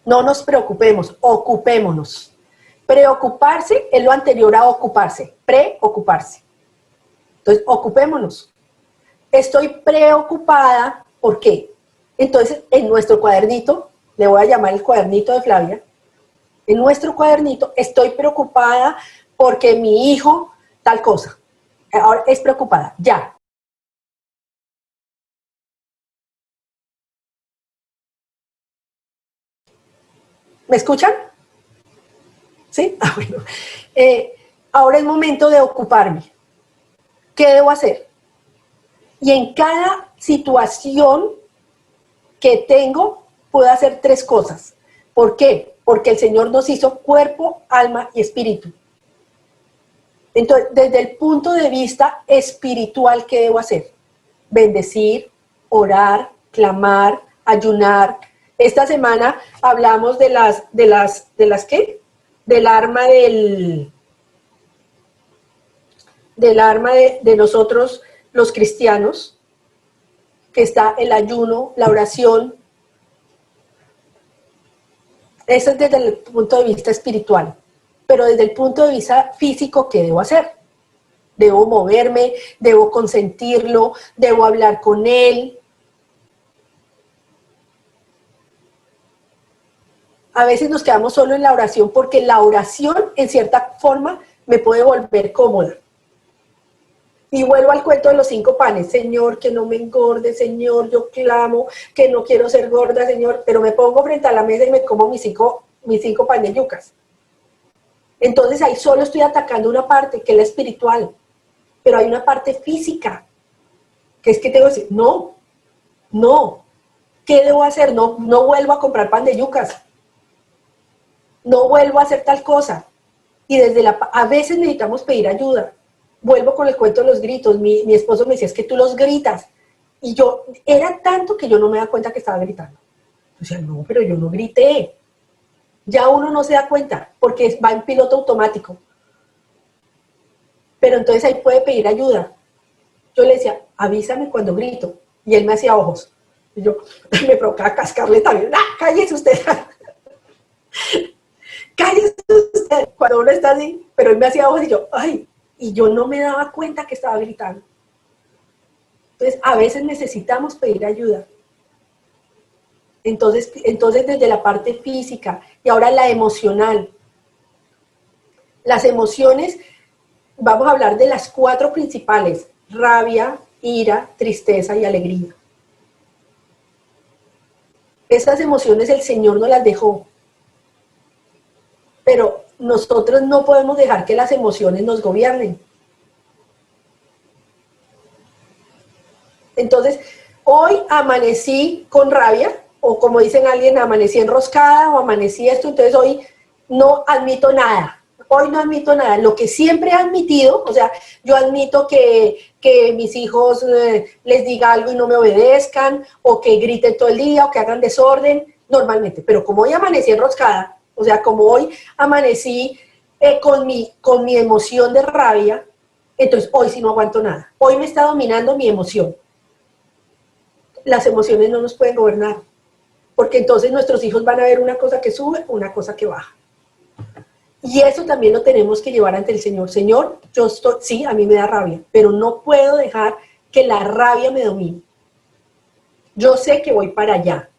No nos preocupemos, ocupémonos. Preocuparse es lo anterior a ocuparse, preocuparse. Entonces, ocupémonos. Estoy preocupada, ¿por qué? Entonces, en nuestro cuadernito, le voy a llamar el cuadernito de Flavia, en nuestro cuadernito, estoy preocupada porque mi hijo, tal cosa. Ahora es preocupada, ya. ¿Me escuchan? ¿Sí? Ah, bueno. Ahora es momento de ocuparme. ¿Qué debo hacer? Y en cada situación que tengo, puedo hacer 3 cosas. ¿Por qué? Porque el Señor nos hizo cuerpo, alma y espíritu. Entonces, desde el punto de vista espiritual, ¿qué debo hacer? Bendecir, orar, clamar, ayunar. Esta semana hablamos de las ¿qué? Del arma de nosotros los cristianos, que está el ayuno, la oración, Eso es desde el punto de vista espiritual. Pero desde el punto de vista físico, ¿qué debo hacer? Debo moverme, debo consentirlo, debo hablar con él. A veces nos quedamos solo en la oración porque la oración, en cierta forma, me puede volver cómoda. Y vuelvo al cuento de los 5 panes. Señor, que no me engorde, Señor, yo clamo, que no quiero ser gorda, Señor, pero me pongo frente a la mesa y me como mis cinco panes yucas. Entonces ahí solo estoy atacando una parte, que es la espiritual, pero hay una parte física, que es que tengo que decir, no, ¿qué debo hacer? No vuelvo a comprar pan de yucas, no vuelvo a hacer tal cosa. Y a veces necesitamos pedir ayuda. Vuelvo con el cuento de los gritos. Mi esposo me decía, es que tú los gritas. Y era tanto que yo no me da cuenta que estaba gritando. O sea, no, pero yo no grité. Ya uno no se da cuenta, porque va en piloto automático. Pero entonces ahí puede pedir ayuda. Yo le decía, avísame cuando grito. Y él me hacía ojos. Y yo me provocaba cascarle también. ¡Ah, cállese usted! ¡Cállese usted! Cuando uno está así, pero él me hacía ojos y yo, ¡ay! Y yo no me daba cuenta que estaba gritando. Entonces, a veces necesitamos pedir ayuda. Entonces desde la parte física y ahora la emocional. Las emociones, vamos a hablar de las 4 principales: rabia, ira, tristeza y alegría. Esas emociones el Señor nos las dejó, pero nosotros no podemos dejar que las emociones nos gobiernen. Entonces, hoy amanecí con rabia, o como dicen alguien, amanecí enroscada, o amanecí esto, entonces hoy no admito nada. Hoy no admito nada. Lo que siempre he admitido, o sea, yo admito que mis hijos les diga algo y no me obedezcan, o que griten todo el día, o que hagan desorden, normalmente. Pero como hoy amanecí enroscada, o sea, como hoy amanecí con mi emoción de rabia, entonces hoy sí no aguanto nada. Hoy me está dominando mi emoción. Las emociones no nos pueden gobernar, porque entonces nuestros hijos van a ver una cosa que sube, una cosa que baja. Y eso también lo tenemos que llevar ante el Señor. Señor, sí, a mí me da rabia, pero no puedo dejar que la rabia me domine. Yo sé que voy para allá.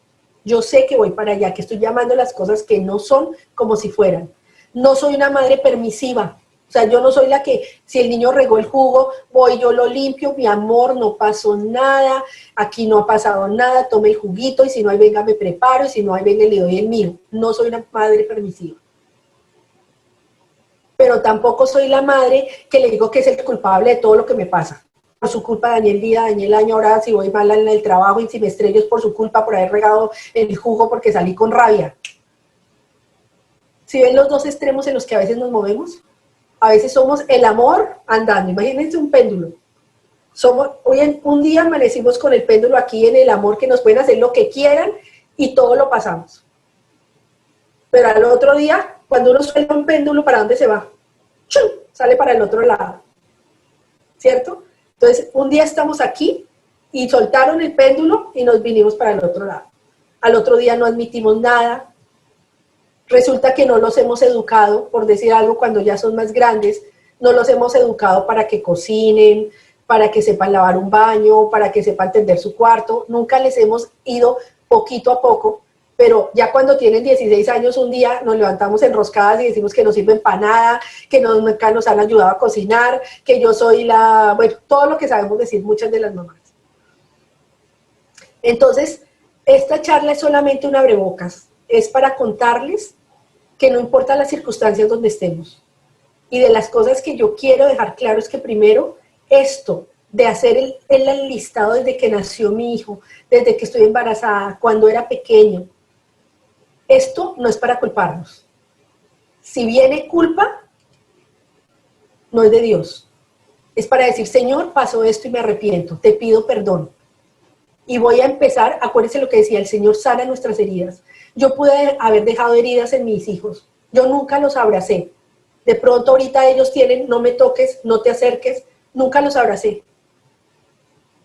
Yo sé que voy para allá, que estoy llamando las cosas que no son como si fueran. No soy una madre permisiva. O sea, yo no soy la que, si el niño regó el jugo, voy, yo lo limpio, mi amor, no pasó nada, aquí no ha pasado nada, tome el juguito, y si no hay, venga, me preparo, y si no hay, venga, le doy el mío. No soy una madre permisiva. Pero tampoco soy la madre que le digo que es el culpable de todo lo que me pasa. Por su culpa dañé el día, dañé el año, ahora si voy mal en el trabajo y si me estrello es por su culpa, por haber regado el jugo porque salí con rabia. ¿Sí ven los dos extremos en los que a veces nos movemos? A veces somos el amor andando. Imagínense un péndulo. Un día amanecimos con el péndulo aquí en el amor, que nos pueden hacer lo que quieran y todo lo pasamos. Pero al otro día, cuando uno suelta un péndulo, ¿para dónde se va? ¡Chum! Sale para el otro lado. ¿Cierto? Entonces, un día estamos aquí y soltaron el péndulo y nos vinimos para el otro lado. Al otro día no admitimos nada. Resulta que no los hemos educado, por decir algo, cuando ya son más grandes, no los hemos educado para que cocinen, para que sepan lavar un baño, para que sepan tender su cuarto. Nunca les hemos ido poquito a poco, pero ya cuando tienen 16 años, un día nos levantamos enroscadas y decimos que no sirven para nada, que nunca nos han ayudado a cocinar, que yo soy bueno, todo lo que sabemos decir muchas de las mamás. Entonces, esta charla es solamente un abrebocas, es para contarles que no importa las circunstancias donde estemos. Y de las cosas que yo quiero dejar claro es que primero, esto de hacer el listado desde que nació mi hijo, desde que estoy embarazada, cuando era pequeño, esto no es para culparnos. Si viene culpa, no es de Dios. Es para decir, Señor, pasó esto y me arrepiento, te pido perdón. Y voy a empezar, acuérdense lo que decía, el Señor sana nuestras heridas. Yo pude haber dejado heridas en mis hijos, yo nunca los abracé. De pronto ahorita ellos tienen, no me toques, no te acerques, nunca los abracé.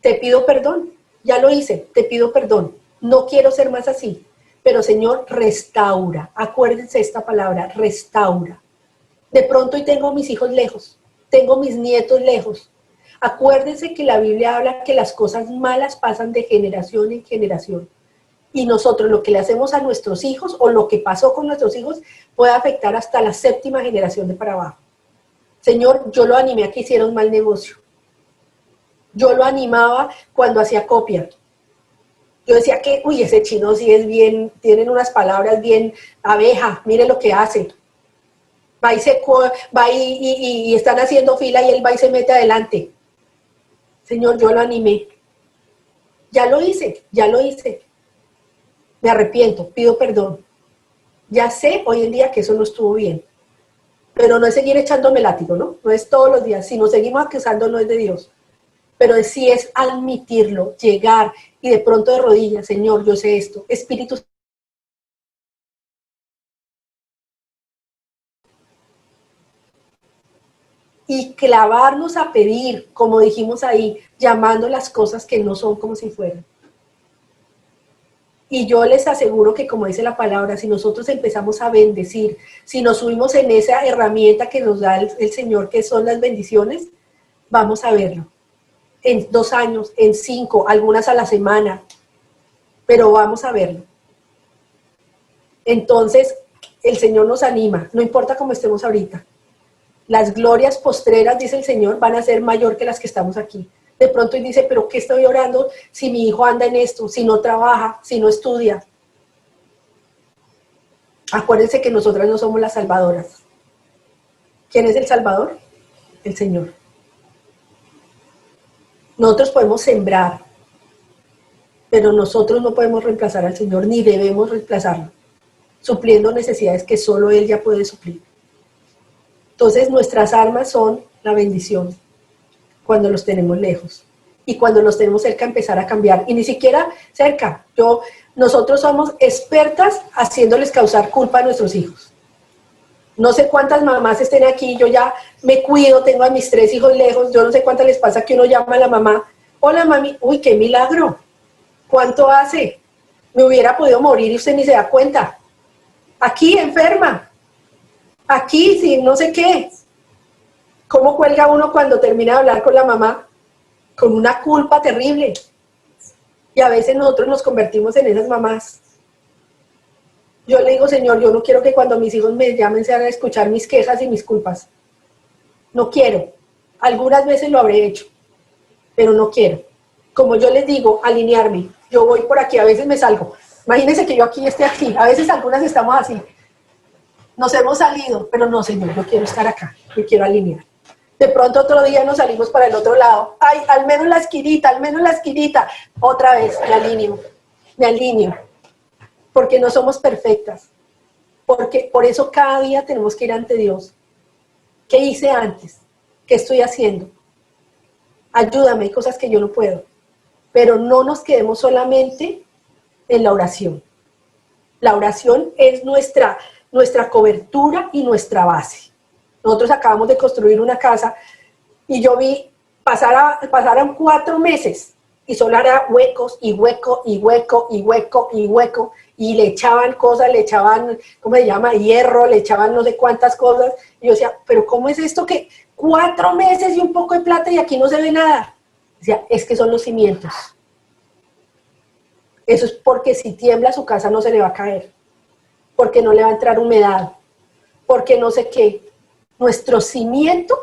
Te pido perdón, ya lo hice, te pido perdón, no quiero ser más así. Pero Señor, restaura. Acuérdense esta palabra, restaura. De pronto hoy tengo mis hijos lejos, tengo mis nietos lejos. Acuérdense que la Biblia habla que las cosas malas pasan de generación en generación. Y nosotros lo que le hacemos a nuestros hijos o lo que pasó con nuestros hijos puede afectar hasta la 7ª generación de para abajo. Señor, yo lo animé a que hiciera un mal negocio. Yo lo animaba cuando hacía copia. Yo decía que, uy, ese chino sí es bien, tienen unas palabras bien, abeja, mire lo que hace. Va y están haciendo fila y él va y se mete adelante. Señor, yo lo animé. Ya lo hice, ya lo hice. Me arrepiento, pido perdón. Ya sé hoy en día que eso no estuvo bien. Pero no es seguir echándome látigo, ¿no? No es todos los días. Si nos seguimos acusando, no es de Dios. Pero sí es admitirlo, llegar y de pronto de rodillas, Señor, yo sé esto. Espíritu y clavarnos a pedir, como dijimos ahí, llamando las cosas que no son como si fueran. Y yo les aseguro que, como dice la palabra, si nosotros empezamos a bendecir, si nos subimos en esa herramienta que nos da el Señor, que son las bendiciones, vamos a verlo. En 2 años, en 5, algunas a la semana, pero vamos a verlo. Entonces, el Señor nos anima, no importa cómo estemos ahorita. Las glorias postreras, dice el Señor, van a ser mayor que las que estamos aquí. De pronto y dice, pero ¿qué estoy orando si mi hijo anda en esto, si no trabaja, si no estudia? Acuérdense que nosotras no somos las salvadoras. ¿Quién es el Salvador? El Señor. Nosotros podemos sembrar, pero nosotros no podemos reemplazar al Señor, ni debemos reemplazarlo, supliendo necesidades que solo Él ya puede suplir. Entonces nuestras armas son la bendición, cuando los tenemos lejos, y cuando los tenemos cerca empezar a cambiar, y ni siquiera cerca. Nosotros somos expertas haciéndoles causar culpa a nuestros hijos. No sé cuántas mamás estén aquí, yo ya me cuido, tengo a mis 3 hijos lejos, yo no sé cuántas les pasa que uno llama a la mamá, hola mami, uy, qué milagro, ¿cuánto hace? Me hubiera podido morir y usted ni se da cuenta. Aquí enferma, aquí sí, no sé qué. ¿Cómo cuelga uno cuando termina de hablar con la mamá? Con una culpa terrible. Y a veces nosotros nos convertimos en esas mamás. Yo le digo, Señor, yo no quiero que cuando mis hijos me llamen sean a escuchar mis quejas y mis culpas. No quiero. Algunas veces lo habré hecho, pero no quiero. Como yo les digo, alinearme. Yo voy por aquí, a veces me salgo. Imagínense que yo aquí esté aquí. A veces algunas estamos así. Nos hemos salido, pero no, Señor, yo quiero estar acá. Yo quiero alinear. De pronto otro día nos salimos para el otro lado. Ay, al menos la esquinita, al menos la esquinita. Otra vez, me alineo. Porque no somos perfectas. Porque por eso cada día tenemos que ir ante Dios. ¿Qué hice antes? ¿Qué estoy haciendo? Ayúdame, hay cosas que yo no puedo. Pero no nos quedemos solamente en la oración. La oración es nuestra cobertura y nuestra base. Nosotros acabamos de construir una casa y yo vi pasaron 4 meses y solo era huecos y hueco y hueco y hueco y hueco y le echaban cosas, le echaban, ¿cómo se llama? Hierro, le echaban no sé cuántas cosas. Y yo decía, pero ¿cómo es esto que 4 meses y un poco de plata y aquí no se ve nada? Decía, es que son los cimientos. Eso es porque si tiembla su casa no se le va a caer, porque no le va a entrar humedad, porque no sé qué. Nuestro cimiento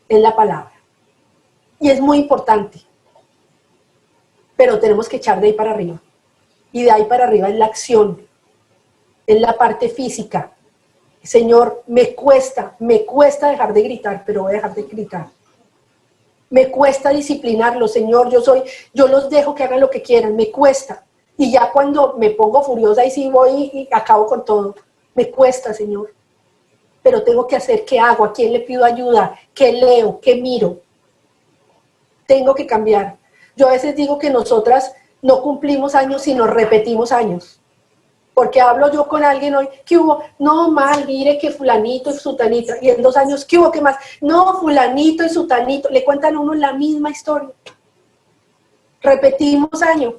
es la palabra. Y es muy importante. Pero tenemos que echar de ahí para arriba. Y de ahí para arriba es la acción. Es la parte física. Señor, me cuesta dejar de gritar, pero voy a dejar de gritar. Me cuesta disciplinarlo, Señor, yo los dejo que hagan lo que quieran, me cuesta. Y ya cuando me pongo furiosa y sí voy y acabo con todo. Me cuesta, Señor. Pero tengo que hacer, ¿qué hago? ¿A quién le pido ayuda? ¿Qué leo? ¿Qué miro? Tengo que cambiar. Yo a veces digo que nosotras no cumplimos años, sino repetimos años. Porque hablo yo con alguien hoy, ¿qué hubo? No, mal, mire que fulanito y sutanito. Y en 2 años, ¿qué hubo? ¿Qué más? No, fulanito y sutanito. Le cuentan a uno la misma historia. Repetimos años.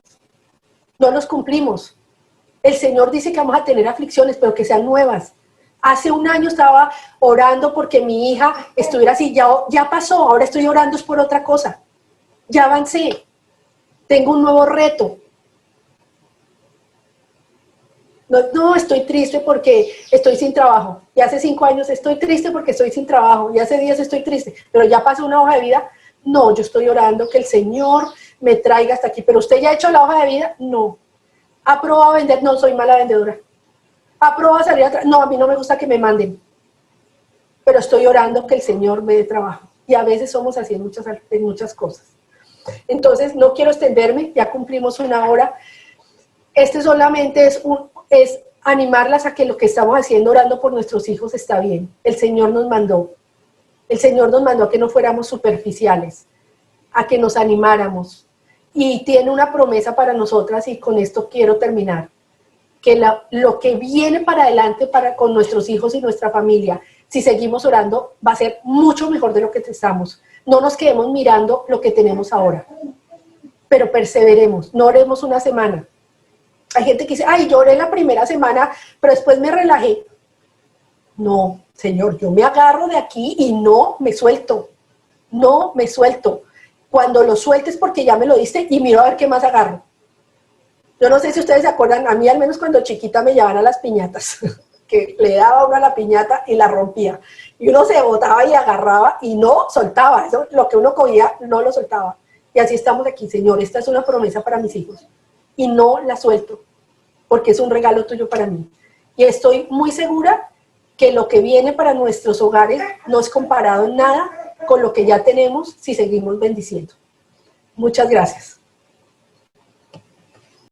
No los cumplimos. El Señor dice que vamos a tener aflicciones, pero que sean nuevas. Hace un año estaba orando porque mi hija estuviera así, ya pasó, ahora estoy orando es por otra cosa. Ya avancé, tengo un nuevo reto. No, estoy triste porque estoy sin trabajo. Y hace 5 años estoy triste porque estoy sin trabajo. Y hace 10 estoy triste, pero ya pasó una hoja de vida. No, yo estoy orando que el Señor me traiga hasta aquí. Pero usted ya ha hecho la hoja de vida, no. ¿Ha probado a vender? No, soy mala vendedora. ¿Ha probado a salir atrás? No, a mí no me gusta que me manden. Pero estoy orando que el Señor me dé trabajo. Y a veces somos así en muchas cosas. Entonces, no quiero extenderme, ya cumplimos 1 hora. Este solamente es animarlas a que lo que estamos haciendo, orando por nuestros hijos, está bien. El Señor nos mandó. El Señor nos mandó a que no fuéramos superficiales, a que nos animáramos. Y tiene una promesa para nosotras, y con esto quiero terminar. Que lo que viene para adelante con nuestros hijos y nuestra familia, si seguimos orando, va a ser mucho mejor de lo que estamos. No nos quedemos mirando lo que tenemos ahora, pero perseveremos, no oremos una semana. Hay gente que dice, ay, yo oré la primera semana, pero después me relajé. No, Señor, yo me agarro de aquí y no me suelto. No me suelto. Cuando lo sueltes porque ya me lo diste y miro a ver qué más agarro. Yo no sé si ustedes se acuerdan, a mí al menos cuando chiquita me llevaban a las piñatas, que le daba uno a la piñata y la rompía. Y uno se botaba y agarraba y no soltaba. Eso, lo que uno cogía, no lo soltaba. Y así estamos aquí, Señor, esta es una promesa para mis hijos. Y no la suelto, porque es un regalo tuyo para mí. Y estoy muy segura que lo que viene para nuestros hogares no es comparado en nada con lo que ya tenemos si seguimos bendiciendo. Muchas gracias.